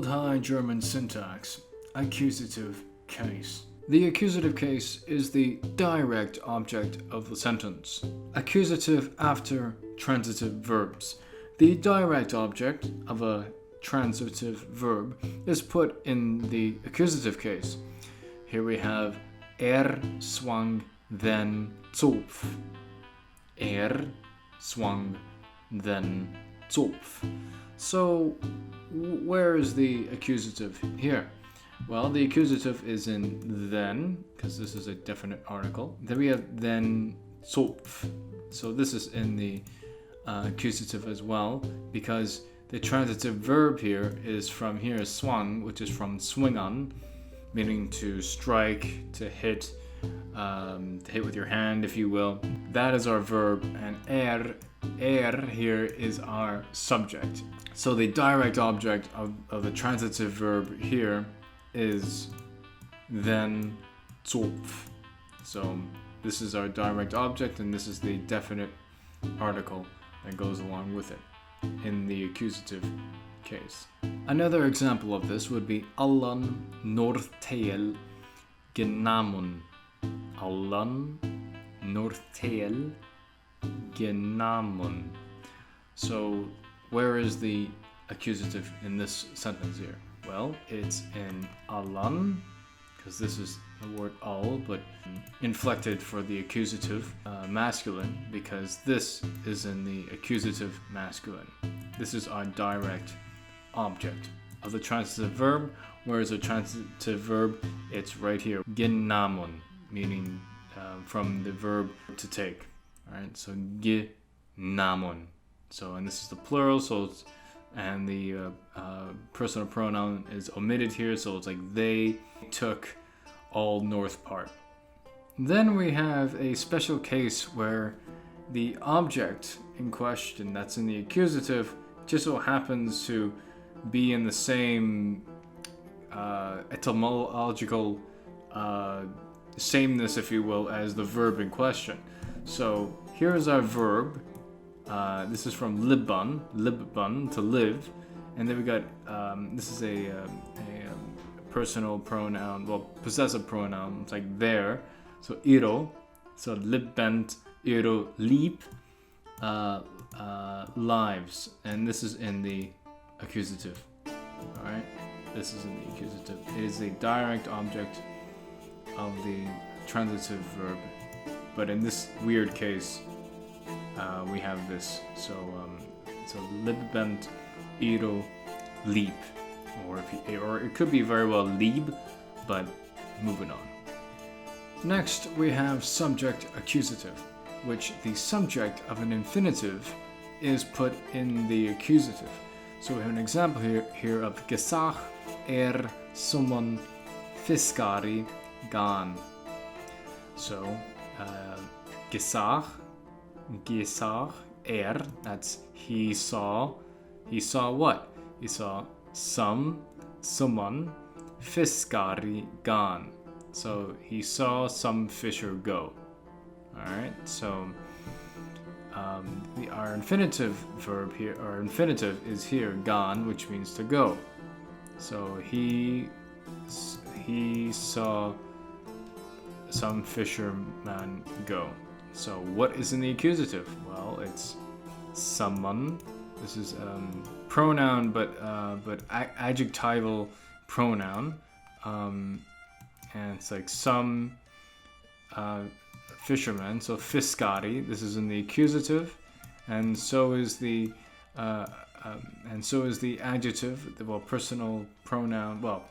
Old High German syntax. Accusative case. The accusative case is the direct object of the sentence. Accusative after transitive verbs. The direct object of a transitive verb is put in the accusative case. Here we have swang then zopf. Swang then zopf. So where is the accusative here? Well, the accusative is in then, because this is a definite article. Then we have then zopf. So this is in the accusative as well, because the transitive verb here is from here, swang, which is from swing on, meaning to strike, to hit with your hand, if you will. That is our verb, and here is our subject. So the direct object of the transitive verb here is then zopf. So this is our direct object, and this is the definite article that goes along with it in the accusative case. Another example of this would be allan nortel genamun. Allan nortel genamun. So where is the accusative in this sentence here? Well, it's in allan, because this is the word all, but inflected for the accusative masculine, because this is in the accusative masculine. This is our direct object of the transitive verb, whereas the transitive verb, it's right here, genamun, meaning from the verb to take. All right, so genamun. So, and this is the plural, so it's, and the personal pronoun is omitted here, so it's like they took all north part. Then we have a special case where the object in question that's in the accusative just so happens to be in the same etymological sameness, if you will, as the verb in question. So here's our verb. This is from libban, to live, and then we got this is a personal pronoun, well, possessive pronoun. It's like there, so iro, so libbent, iro, lieb, lives, and this is in the accusative. All right, this is in the accusative. It is a direct object of the transitive verb, but in this weird case, we have this. So libbent, iro, lieb, or it could be very well lieb, but moving on. Next, we have subject accusative, which the subject of an infinitive is put in the accusative. So we have an example here of gesag summon fiskari gan. So gesag, that's he saw what? He saw someone, fiskari gan. So he saw some fisher go. Alright, so our infinitive verb here, our infinitive is here, gan, which means to go. So he saw some fisherman go. So what is in the accusative? Well, it's someone. This is pronoun, but adjectival pronoun, and it's like some fisherman. So fiskari. This is in the accusative, and so is the adjective. Well, personal pronoun. Well,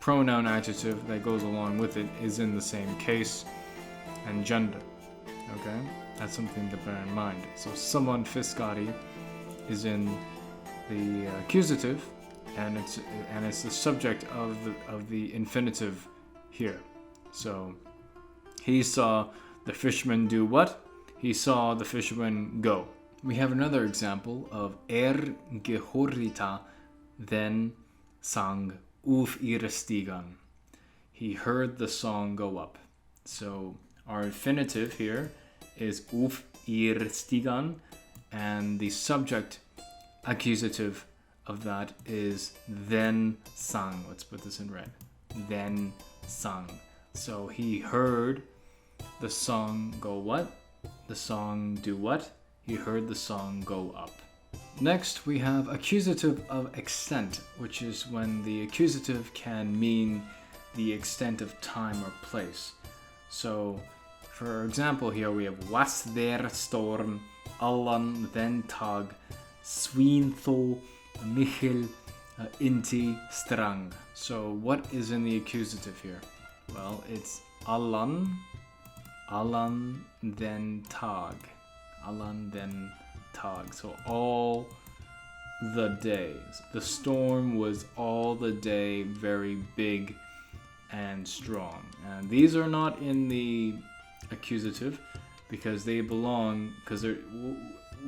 pronoun adjective that goes along with it is in the same case and gender. Okay, that's something to bear in mind. So someone fiskari is in the accusative, and it's the subject of the infinitive here. So he saw the fisherman do what? He saw the fisherman go. We have another example of gehorrita then sang uf ihre stigan. He heard the song go up. So our infinitive here is uf ihr stigan, and the subject accusative of that is then sang. Let's put this in red. Then sang. So he heard the song go what? The song do what? He heard the song go up. Next, we have accusative of extent, which is when the accusative can mean the extent of time or place. So, for example, here we have was der storm, allan den tag, swintho, michel, inti, strang. So, what is in the accusative here? Well, it's allan den tag, allan den tag. So all the days. The storm was all the day, very big and strong. And these are not in the accusative because they belong, because they're,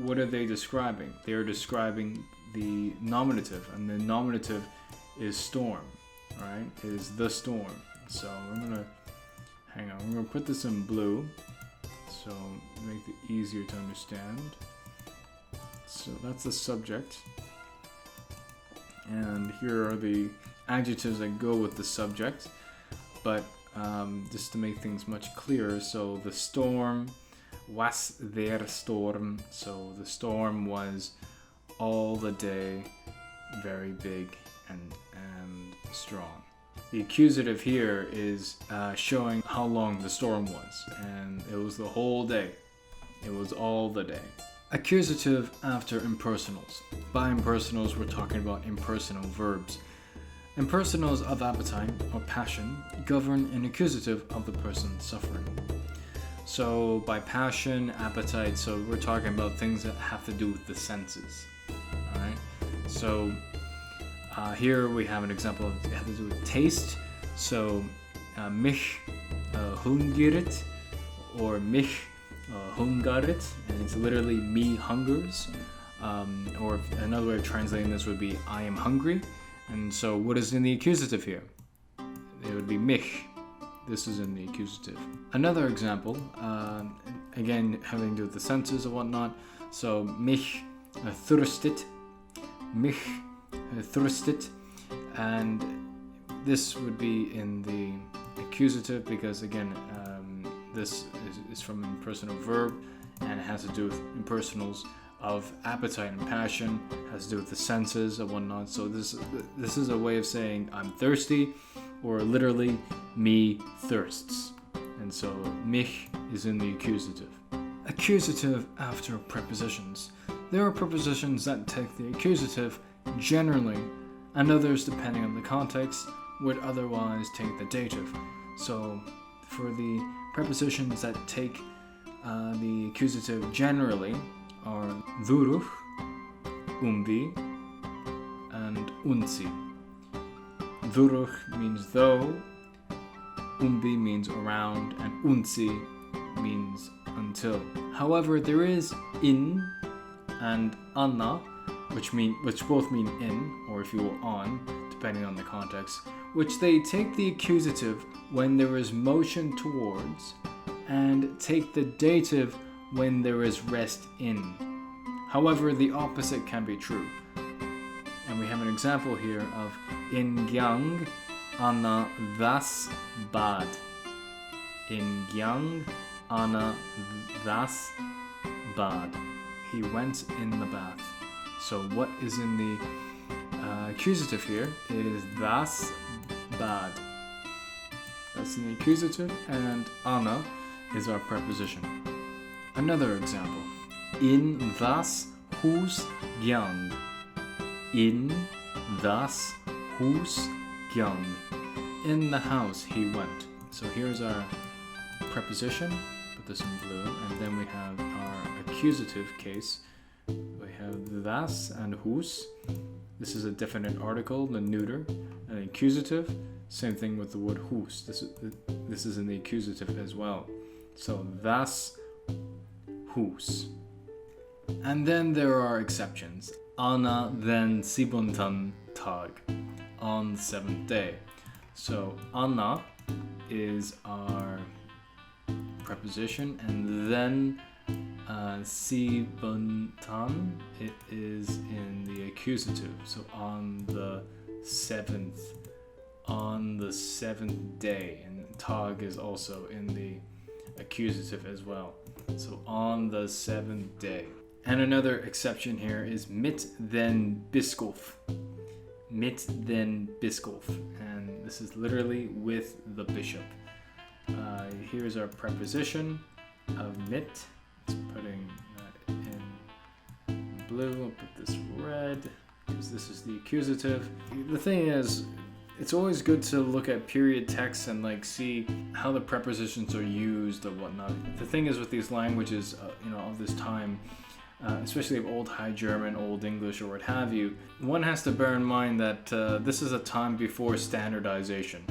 what are they describing? They are describing the nominative, and the nominative is storm, right? It is the storm. So I'm gonna, hang on, I'm gonna put this in blue so make it easier to understand. So that's the subject. And here are the adjectives that go with the subject. But just to make things much clearer, so the storm, was der Storm. So the storm was all the day, very big and strong. The accusative here is showing how long the storm was, and it was the whole day. It was all the day. Accusative after impersonals. By impersonals, we're talking about impersonal verbs. Impersonals of appetite or passion govern an accusative of the person suffering. So by passion, appetite, so we're talking about things that have to do with the senses. Alright? So here we have an example of it has to do with taste. So mich hungeret or mich hungaret, and it's literally me hungers. Or another way of translating this would be I am hungry. And so what is in the accusative here? It would be mich. This is in the accusative. Another example, again having to do with the senses and whatnot. So mich thirstet, mich thirstet, and this would be in the accusative because again this is from an impersonal verb and it has to do with impersonals of appetite and passion, has to do with the senses and whatnot. So this is a way of saying I'm thirsty, or literally me thirsts. And so mich is in the accusative. Accusative after prepositions. There are prepositions that take the accusative generally, and others, depending on the context, would otherwise take the dative. So for the prepositions that take the accusative generally are durch, umbi, and unsi. Durch means though, umbi means around, and unsi means until. However, there is in and anna, which both mean in, or if you will on, depending on the context, which they take the accusative when there is motion towards, and take the dative when there is rest in. However, the opposite can be true. And we have an example here of in gang Anna das Bad. In gang Anna das Bad. He went in the bath. So what is in the accusative here? It is das Bad. That's in the accusative, and Anna is our preposition. Another example. In das Hus gang. In das Hus gang. In the house he went. So here's our preposition. Put this in blue. And then we have our accusative case. We have das and hus. This is a definite article, the neuter. An accusative, same thing with the word hus. This is in the accusative as well. So das hus. And then there are exceptions. Anna den siebenten Tag, on the seventh day. So Anna is our preposition, and then Siebuntan, it is in the accusative. So on the seventh day. And Tag is also in the accusative as well. So on the seventh day. And another exception here is mit den Bischof. Mit den Bischof. And this is literally with the bishop. Here's our preposition of mit. It's putting that in blue. I'll put this red because this is the accusative. The thing is, it's always good to look at period texts and like see how the prepositions are used or whatnot. The thing is with these languages, of this time, especially of Old High German, Old English, or what have you, one has to bear in mind that this is a time before standardization,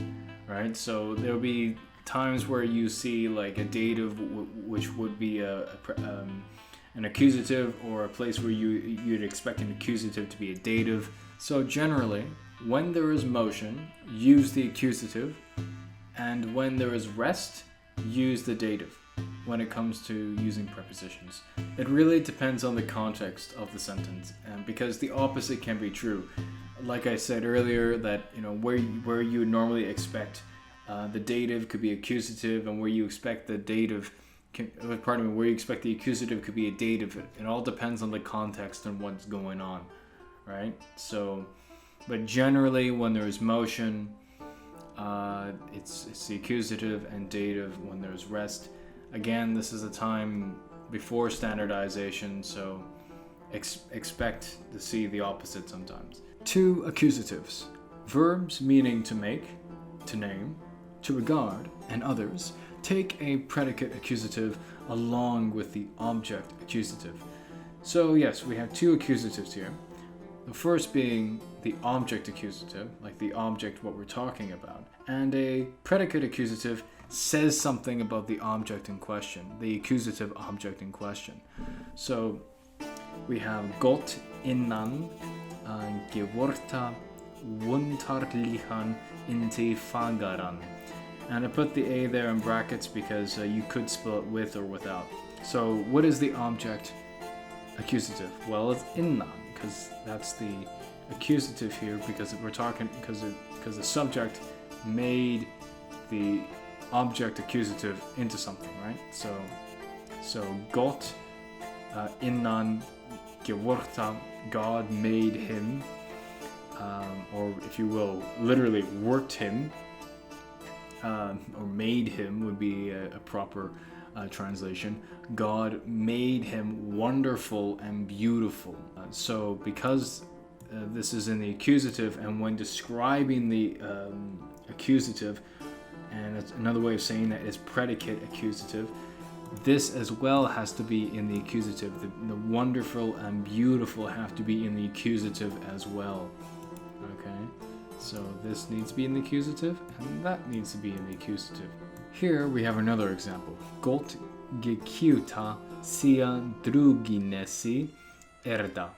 right? So there'll be times where you see like a dative, which would be an accusative, or a place where you'd expect an accusative to be a dative. So generally, when there is motion, use the accusative, and when there is rest, use the dative when it comes to using prepositions. It really depends on the context of the sentence, because the opposite can be true. Like I said earlier, that where you would normally expect the dative could be accusative, and where you expect the accusative could be a dative. It all depends on the context and what's going on, right? So, but generally, when there is motion, it's the accusative, and dative when there's rest. Again, this is a time before standardization, so expect to see the opposite sometimes. 2 accusatives. Verbs meaning to make, to name, to regard, and others take a predicate accusative along with the object accusative. So yes, we have 2 accusatives here. The first being the object accusative, like the object what we're talking about, and a predicate accusative says something about the object in question, the accusative object in question. So we have Gott innan geworta wuntarlihan inte fagaran. And I put the A there in brackets because you could spell it with or without. So what is the object accusative? Well, it's innan, because that's the accusative here, because the subject made the object accusative into something, right? So Gott innan geworta, God made him, or if you will, literally worked him, or made him would be a proper translation. God made him wonderful and beautiful. So because this is in the accusative, and when describing the accusative, and it's another way of saying that is predicate accusative, this as well has to be in the accusative. The wonderful and beautiful have to be in the accusative as well. Okay, so this needs to be in the accusative, and that needs to be in the accusative. Here we have another example. Gott gekuta sia druginesi erda.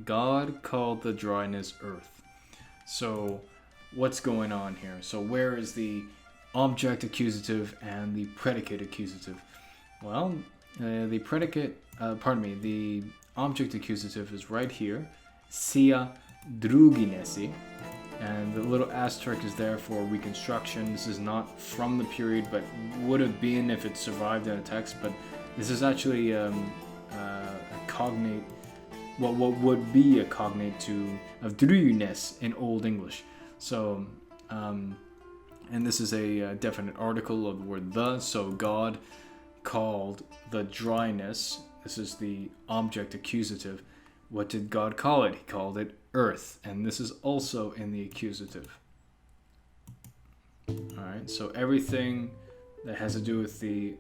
God called the dryness earth. So what's going on here? So where is the object accusative and the predicate accusative? Well, the object accusative is right here, sia druginesi, and the little asterisk is there for reconstruction. This is not from the period, but would have been if it survived in a text. But this is actually a cognate, what would be a cognate of dryness in Old English. So, and this is a definite article of the word the. So God called the dryness. This is the object accusative. What did God call it? He called it earth, and this is also in the accusative. All right, so everything that has to do with the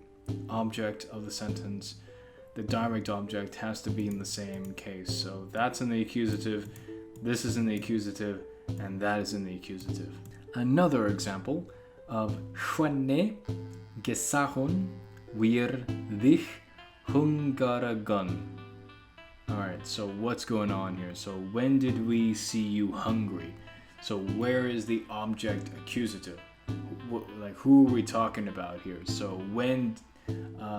object of the sentence, the direct object, has to be in the same case. So that's in the accusative, this is in the accusative, and that is in the accusative. Another example of Schwanne gesahun wir dich hungaragun. Alright, so what's going on here? So when did we see you hungry? So where is the object accusative? Like, who are we talking about here? So when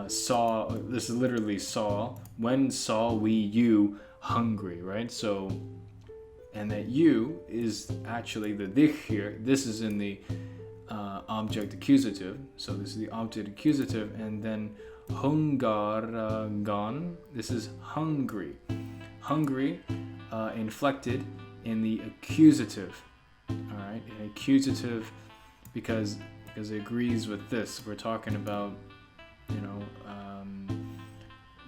saw, this is literally saw, when saw we you hungry, right? So, and that you is actually the dich here. This is in the object accusative. So this is the object accusative, and then hungargan, this is hungry. Hungry, inflected in the accusative. All right, an accusative because it agrees with this. We're talking about,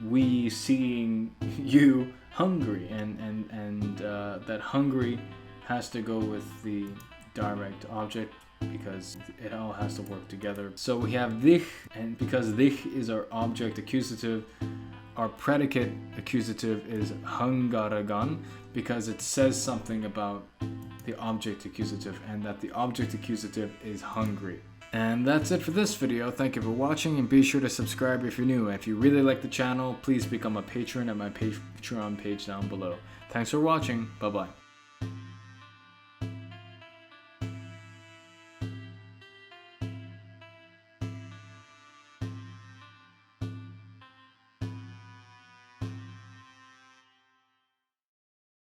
we seeing you hungry, and that hungry has to go with the direct object because it all has to work together. So we have dich, and because dich is our object accusative, our predicate accusative is hungaragan because it says something about the object accusative, and that the object accusative is hungry. And that's it for this video. Thank you for watching, and be sure to subscribe if you're new. If you really like the channel, please become a patron at my Patreon page down below. Thanks for watching. Bye-bye.